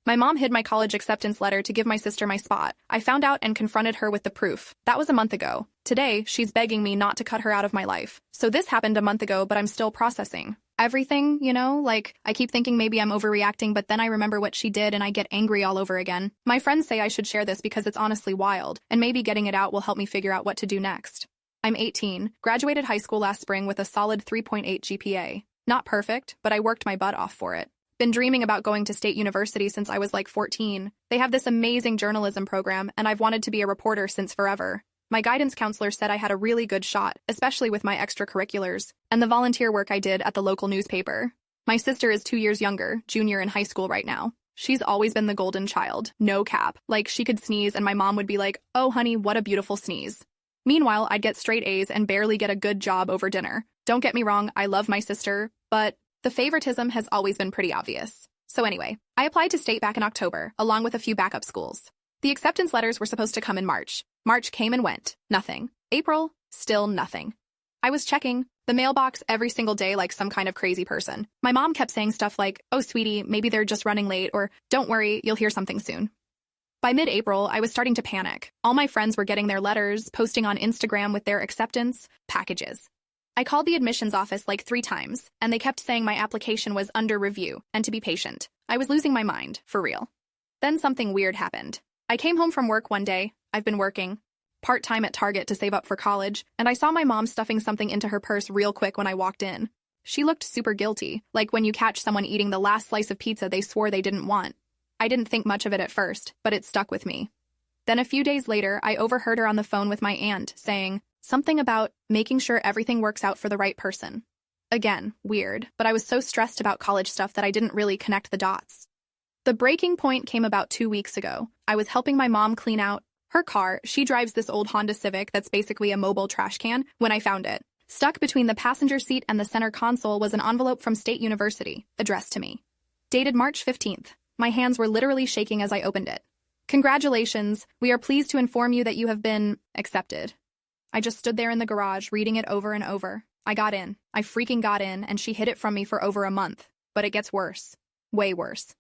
My mom hid my college acceptance letter to give my sister my spot. I found out and confronted her with the proof. That was a month ago. Today, she's begging me not to cut her out of my life. So this happened a month ago, but I'm still processing everything, like, I keep thinking maybe I'm overreacting, but then I remember what she did and I get angry all over again. My friends say I should share this because it's honestly wild, and maybe getting it out will help me figure out what to do next. I'm 18, graduated high school last spring with a solid 3.8 GPA. Not perfect, but I worked my butt off for it. Been dreaming about going to state university since I was like 14. They have this amazing journalism program, and I've wanted to be a reporter since forever. My guidance counselor said I had a really good shot, especially with my extracurriculars, and the volunteer work I did at the local newspaper. My sister is 2 years younger, junior in high school right now. She's always been the golden child, no cap. Like, she could sneeze and my mom would be like, "Oh honey, what a beautiful sneeze." Meanwhile, I'd get straight A's and barely get a good job over dinner. Don't get me wrong, I love my sister, but the favoritism has always been pretty obvious. So anyway, I applied to state back in October, along with a few backup schools. The acceptance letters were supposed to come in March. March came and went. Nothing. April, still nothing. I was checking the mailbox every single day like some kind of crazy person. My mom kept saying stuff like, "Oh sweetie, maybe they're just running late," or "Don't worry, you'll hear something soon." By mid-April, I was starting to panic. All my friends were getting their letters, posting on Instagram with their acceptance packages. I called the admissions office like 3 times, and they kept saying my application was under review and to be patient. I was losing my mind, for real. Then something weird happened. I came home from work one day. I've been working part-time at Target to save up for college, and I saw my mom stuffing something into her purse real quick when I walked in. She looked super guilty, like when you catch someone eating the last slice of pizza they swore they didn't want. I didn't think much of it at first, but it stuck with me. Then a few days later, I overheard her on the phone with my aunt saying something about making sure everything works out for the right person. Again, weird, but I was so stressed about college stuff that I didn't really connect the dots. The breaking point came about 2 weeks ago. I was helping my mom clean out her car. She drives this old Honda Civic that's basically a mobile trash can when I found it. Stuck between the passenger seat and the center console was an envelope from State University, addressed to me. Dated March 15th. My hands were literally shaking as I opened it. "Congratulations, we are pleased to inform you that you have been accepted." I just stood there in the garage, reading it over and over. I got in. I freaking got in, and she hid it from me for over a month. But it gets worse. Way worse.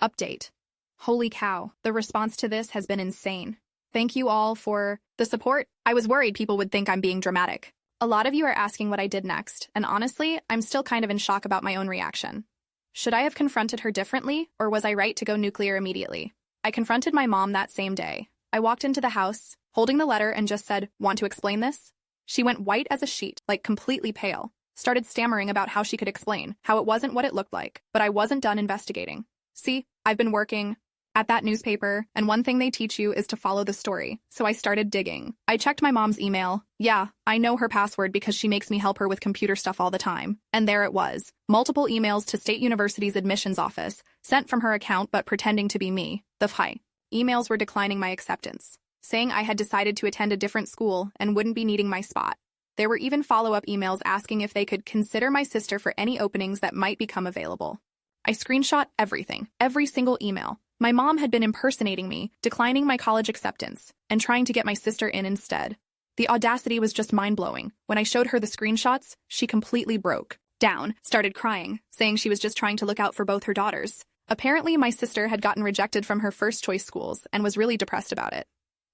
Update. Holy cow, the response to this has been insane. Thank you all for the support. I was worried people would think I'm being dramatic. A lot of you are asking what I did next, and honestly, I'm still kind of in shock about my own reaction. Should I have confronted her differently, or was I right to go nuclear immediately? I confronted my mom that same day. I walked into the house, holding the letter, and just said, "Want to explain this?" She went white as a sheet, like completely pale. Started stammering about how she could explain, how it wasn't what it looked like, but I wasn't done investigating. "See, I've been working at that newspaper, and one thing they teach you is to follow the story." So I started digging. I checked my mom's email. Yeah, I know her password because she makes me help her with computer stuff all the time. And there it was. Multiple emails to State University's admissions office, sent from her account but pretending to be me. The FI. Emails were declining my acceptance, saying I had decided to attend a different school and wouldn't be needing my spot. There were even follow-up emails asking if they could consider my sister for any openings that might become available. I screenshot everything, every single email. My mom had been impersonating me, declining my college acceptance, and trying to get my sister in instead. The audacity was just mind-blowing. When I showed her the screenshots, she completely broke down, started crying, saying she was just trying to look out for both her daughters. Apparently, my sister had gotten rejected from her first-choice schools and was really depressed about it.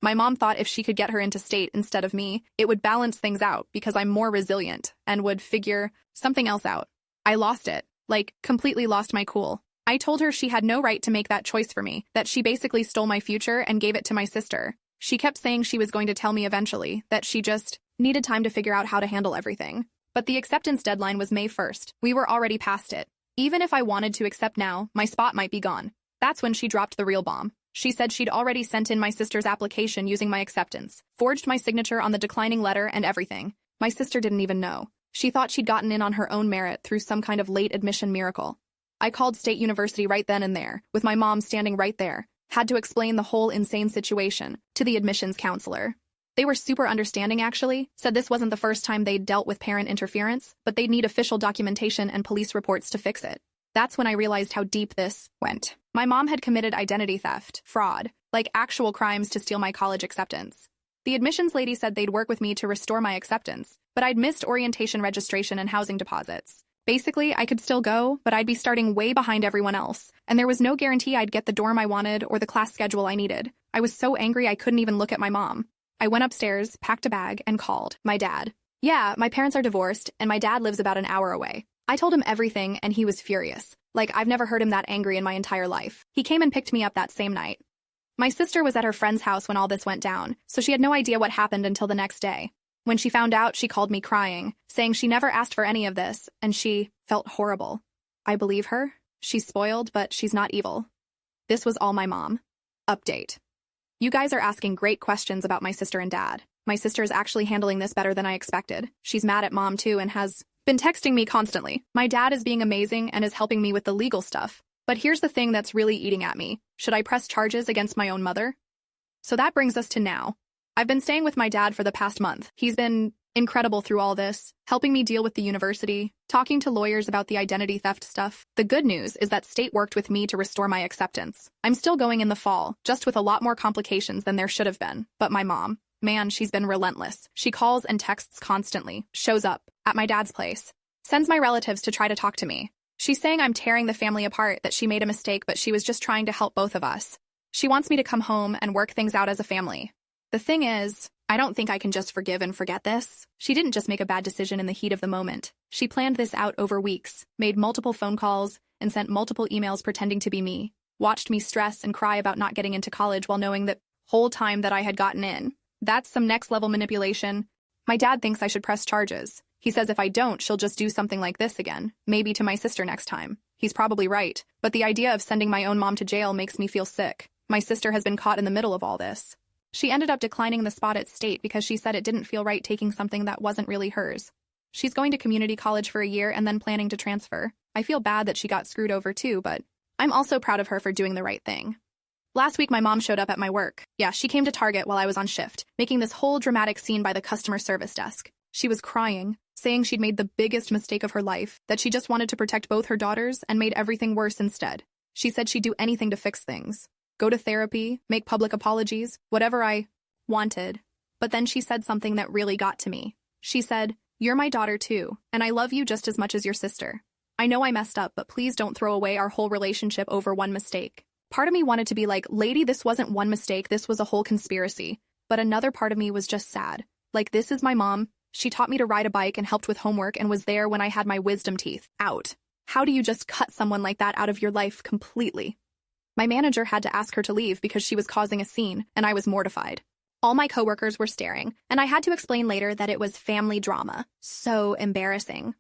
My mom thought if she could get her into state instead of me, it would balance things out because I'm more resilient and would figure something else out. I lost it, like, completely lost my cool. I told her she had no right to make that choice for me, that she basically stole my future and gave it to my sister. She kept saying she was going to tell me eventually, that she just needed time to figure out how to handle everything. But the acceptance deadline was May 1st. We were already past it. Even if I wanted to accept now, my spot might be gone. That's when she dropped the real bomb. She said she'd already sent in my sister's application using my acceptance, forged my signature on the declining letter and everything. My sister didn't even know. She thought she'd gotten in on her own merit through some kind of late admission miracle. I called State University right then and there, with my mom standing right there. Had to explain the whole insane situation to the admissions counselor. They were super understanding, actually, said this wasn't the first time they'd dealt with parent interference, but they'd need official documentation and police reports to fix it. That's when I realized how deep this went. My mom had committed identity theft, fraud, like actual crimes to steal my college acceptance. The admissions lady said they'd work with me to restore my acceptance, but I'd missed orientation registration and housing deposits. Basically, I could still go, but I'd be starting way behind everyone else, and there was no guarantee I'd get the dorm I wanted or the class schedule I needed. I was so angry I couldn't even look at my mom. I went upstairs, packed a bag, and called my dad. Yeah, my parents are divorced, and my dad lives about an hour away. I told him everything, and he was furious. Like, I've never heard him that angry in my entire life. He came and picked me up that same night. My sister was at her friend's house when all this went down, so she had no idea what happened until the next day. When she found out, she called me crying, saying she never asked for any of this, and she felt horrible. I believe her. She's spoiled, but she's not evil. This was all my mom. Update. You guys are asking great questions about my sister and dad. My sister is actually handling this better than I expected. She's mad at mom too and has been texting me constantly. My dad is being amazing and is helping me with the legal stuff. But here's the thing that's really eating at me. Should I press charges against my own mother? So that brings us to now. I've been staying with my dad for the past month. He's been incredible through all this, helping me deal with the university, talking to lawyers about the identity theft stuff. The good news is that state worked with me to restore my acceptance. I'm still going in the fall, just with a lot more complications than there should have been. But my mom, man, she's been relentless. She calls and texts constantly, shows up at my dad's place, sends my relatives to try to talk to me. She's saying I'm tearing the family apart, that she made a mistake, but she was just trying to help both of us. She wants me to come home and work things out as a family. The thing is, I don't think I can just forgive and forget this. She didn't just make a bad decision in the heat of the moment. She planned this out over weeks, made multiple phone calls, and sent multiple emails pretending to be me, watched me stress and cry about not getting into college while knowing that whole time that I had gotten in. That's some next-level manipulation. My dad thinks I should press charges. He says if I don't, she'll just do something like this again, maybe to my sister next time. He's probably right, but the idea of sending my own mom to jail makes me feel sick. My sister has been caught in the middle of all this. She ended up declining the spot at state because she said it didn't feel right taking something that wasn't really hers. She's going to community college for a year and then planning to transfer. I feel bad that she got screwed over too, but I'm also proud of her for doing the right thing. Last week, my mom showed up at my work. Yeah, she came to Target while I was on shift, making this whole dramatic scene by the customer service desk. She was crying, saying she'd made the biggest mistake of her life, that she just wanted to protect both her daughters and made everything worse instead. She said she'd do anything to fix things. Go to therapy, make public apologies, whatever I wanted. But then she said something that really got to me. She said, "You're my daughter too, and I love you just as much as your sister. I know I messed up, but please don't throw away our whole relationship over one mistake." Part of me wanted to be like, lady, this wasn't one mistake, this was a whole conspiracy. But another part of me was just sad. Like, this is my mom. She taught me to ride a bike and helped with homework and was there when I had my wisdom teeth out. How do you just cut someone like that out of your life completely? My manager had to ask her to leave because she was causing a scene, and I was mortified. All my coworkers were staring, and I had to explain later that it was family drama. So embarrassing.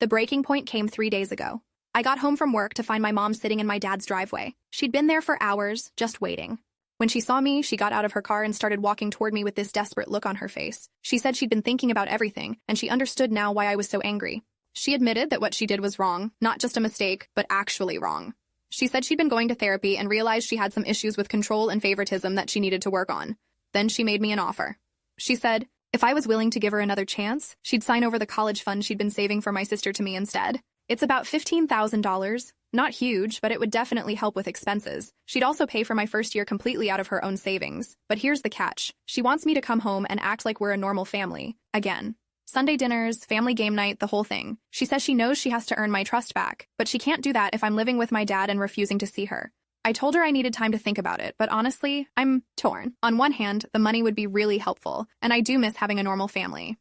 The breaking point came 3 days ago. I got home from work to find my mom sitting in my dad's driveway. She'd been there for hours, just waiting. When she saw me, she got out of her car and started walking toward me with this desperate look on her face. She said she'd been thinking about everything, and she understood now why I was so angry. She admitted that what she did was wrong, not just a mistake, but actually wrong. She said she'd been going to therapy and realized she had some issues with control and favoritism that she needed to work on. Then she made me an offer. She said, if I was willing to give her another chance, she'd sign over the college fund she'd been saving for my sister to me instead. It's about $15,000. Not huge, but it would definitely help with expenses. She'd also pay for my first year completely out of her own savings. But here's the catch. She wants me to come home and act like we're a normal family. Again. Sunday dinners, family game night, the whole thing. She says she knows she has to earn my trust back, but she can't do that if I'm living with my dad and refusing to see her. I told her I needed time to think about it, but honestly, I'm torn. On one hand, the money would be really helpful, and I do miss having a normal family.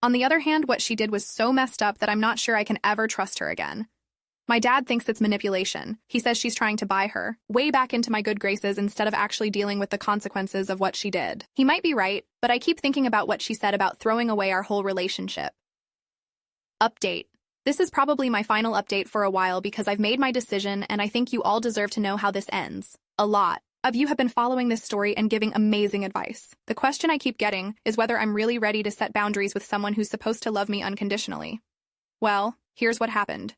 On the other hand, what she did was so messed up that I'm not sure I can ever trust her again. My dad thinks it's manipulation. He says she's trying to buy her way back into my good graces instead of actually dealing with the consequences of what she did. He might be right, but I keep thinking about what she said about throwing away our whole relationship. Update. This is probably my final update for a while because I've made my decision and I think you all deserve to know how this ends. A lot of you have been following this story and giving amazing advice. The question I keep getting is whether I'm really ready to set boundaries with someone who's supposed to love me unconditionally. Well, here's what happened.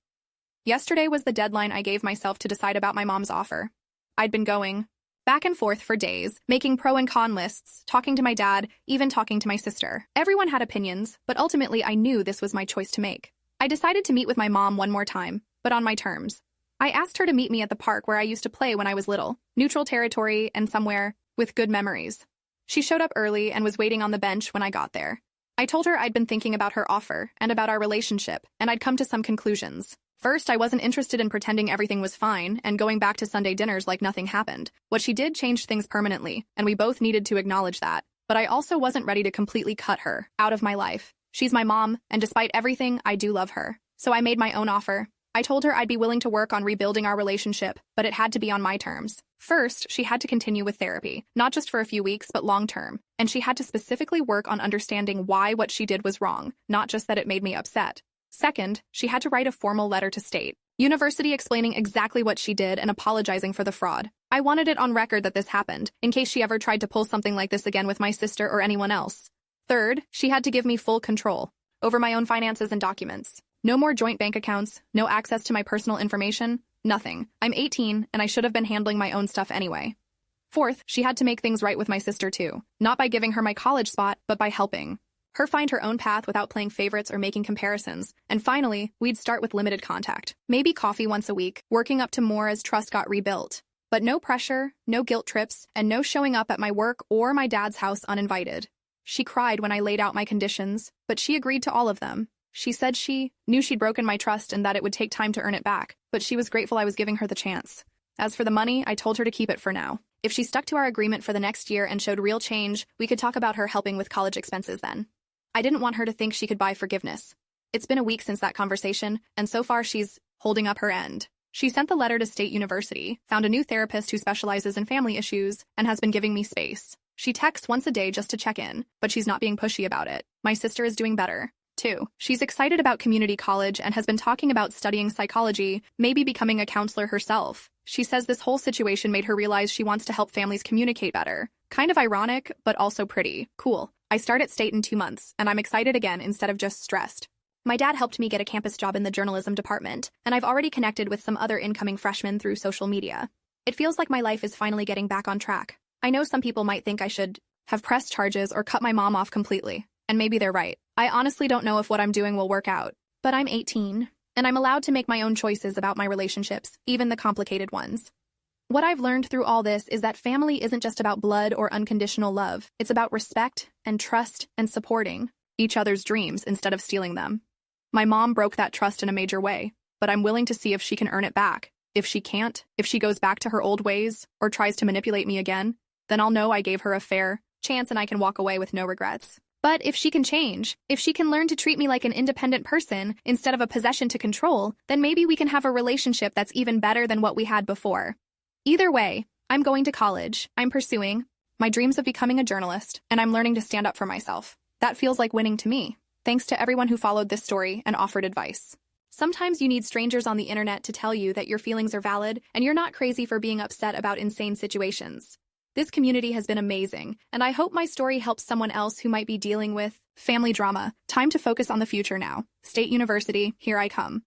Yesterday was the deadline I gave myself to decide about my mom's offer. I'd been going back and forth for days, making pro and con lists, talking to my dad, even talking to my sister. Everyone had opinions, but ultimately I knew this was my choice to make. I decided to meet with my mom one more time, but on my terms. I asked her to meet me at the park where I used to play when I was little, neutral territory and somewhere with good memories. She showed up early and was waiting on the bench when I got there. I told her I'd been thinking about her offer and about our relationship, and I'd come to some conclusions. First, I wasn't interested in pretending everything was fine and going back to Sunday dinners like nothing happened. What she did changed things permanently, and we both needed to acknowledge that. But I also wasn't ready to completely cut her out of my life. She's my mom, and despite everything, I do love her. So I made my own offer. I told her I'd be willing to work on rebuilding our relationship, but it had to be on my terms. First, she had to continue with therapy, not just for a few weeks, but long-term. And she had to specifically work on understanding why what she did was wrong, not just that it made me upset. Second, she had to write a formal letter to state university explaining exactly what she did and apologizing for the fraud. I wanted it on record that this happened, in case she ever tried to pull something like this again with my sister or anyone else. Third, she had to give me full control over my own finances and documents. No more joint bank accounts, no access to my personal information, nothing. I'm 18, and I should have been handling my own stuff anyway. Fourth, she had to make things right with my sister too, not by giving her my college spot, but by helping her find her own path without playing favorites or making comparisons. And finally, we'd start with limited contact. Maybe coffee once a week, working up to more as trust got rebuilt. But no pressure, no guilt trips, and no showing up at my work or my dad's house uninvited. She cried when I laid out my conditions, but she agreed to all of them. She said she knew she'd broken my trust and that it would take time to earn it back, but she was grateful I was giving her the chance. As for the money, I told her to keep it for now. If she stuck to our agreement for the next year and showed real change, we could talk about her helping with college expenses then. I didn't want her to think she could buy forgiveness. It's been a week since that conversation, and so far she's holding up her end. She sent the letter to State University, found a new therapist who specializes in family issues, and has been giving me space. She texts once a day just to check in, but she's not being pushy about it. My sister is doing better. 2. She's excited about community college and has been talking about studying psychology, maybe becoming a counselor herself. She says this whole situation made her realize she wants to help families communicate better. Kind of ironic, but also pretty cool. I start at State in 2 months, and I'm excited again instead of just stressed. My dad helped me get a campus job in the journalism department, and I've already connected with some other incoming freshmen through social media. It feels like my life is finally getting back on track. I know some people might think I should have pressed charges or cut my mom off completely, and maybe they're right. I honestly don't know if what I'm doing will work out. But I'm 18, and I'm allowed to make my own choices about my relationships, even the complicated ones. What I've learned through all this is that family isn't just about blood or unconditional love. It's about respect and trust and supporting each other's dreams instead of stealing them. My mom broke that trust in a major way, but I'm willing to see if she can earn it back. If she can't, if she goes back to her old ways or tries to manipulate me again, then I'll know I gave her a fair chance and I can walk away with no regrets. But if she can change, if she can learn to treat me like an independent person instead of a possession to control, then maybe we can have a relationship that's even better than what we had before. Either way, I'm going to college, I'm pursuing my dreams of becoming a journalist, and I'm learning to stand up for myself. That feels like winning to me. Thanks to everyone who followed this story and offered advice. Sometimes you need strangers on the internet to tell you that your feelings are valid and you're not crazy for being upset about insane situations. This community has been amazing, and I hope my story helps someone else who might be dealing with family drama. Time to focus on the future now. State University, here I come.